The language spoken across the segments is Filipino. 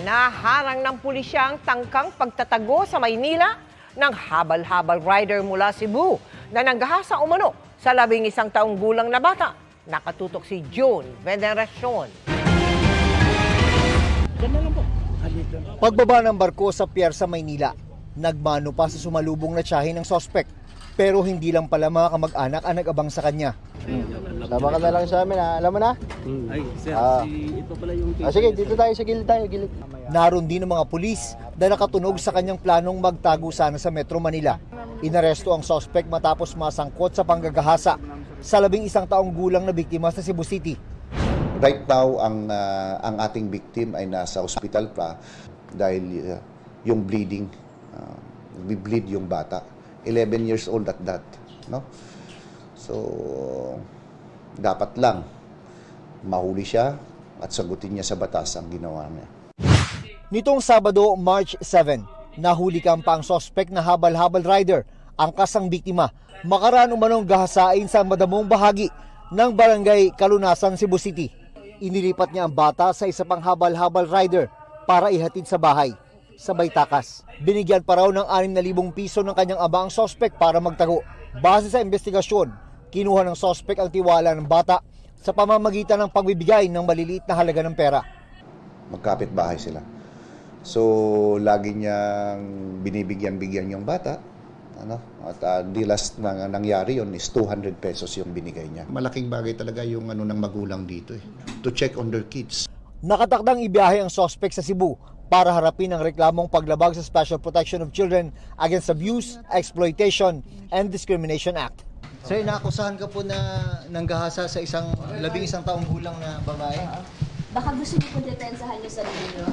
Naharang ng pulisya ang tangkang pagtatago sa Maynila ng habal-habal rider mula Cebu na nanggahasa umano sa 11 taong gulang na bata. Nakatutok si June Veneracion. Pagbaba ng barko sa pier sa Maynila, nagmano pa sa sumalubong na tiyahin ng sospek. Pero hindi lang pala mga kamag-anak ang nag-abang sa kanya. Tama ka na lang sa amin, ha? Alam mo na? Ay, sir, ito pala yung Sige, dito tayo sa gilid tayo, gilid. Naroon din ang mga pulis na nakatunog sa kanyang planong magtago sana sa Metro Manila. Inaresto ang sospek matapos masangkot sa panggagahasa sa 11 taong gulang na biktima sa Cebu City. Right now, ang ating victim ay nasa ospital pa dahil yung bleeding, nagbi-bleed yung bata. 11 years old at that, no? So, dapat lang mahuli siya at sagutin niya sa batas ang ginawa niya. Nitong Sabado, March 7, nahuli pa ang sospek na habal-habal rider, ang kasang biktima. Makaraan umanong gahasain sa madamong bahagi ng barangay Kalunasan, Cebu City. Inilipat niya ang bata sa isa pang habal-habal rider para ihatid sa bahay. Sabay takas. Binigyan pa raw ng 6,000 piso ng kanyang ama ang sospek para magtago. Base sa investigasyon, kinuha ng sospek ang tiwala ng bata sa pamamagitan ng pagbibigay ng maliliit na halaga ng pera. Magkapit bahay sila. So, lagi niyang binibigyan-bigyan yung bata. At the last na nangyari yon is 200 pesos yung binigay niya. Malaking bagay talaga yung ng magulang dito to check on their kids. Nakatakdang ibiyahe ang sospek sa Cebu para harapin ang reklamong paglabag sa Special Protection of Children Against Abuse, Exploitation, and Discrimination Act. Sir, naakusahan ka po na nanggahasa sa 11 taong gulang na babae. Baka gusto niyo po depensahan yung sarili niyo.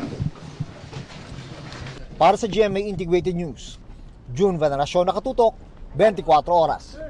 Para sa GMA Integrated News, June Veneracion, nakatutok, 24 oras.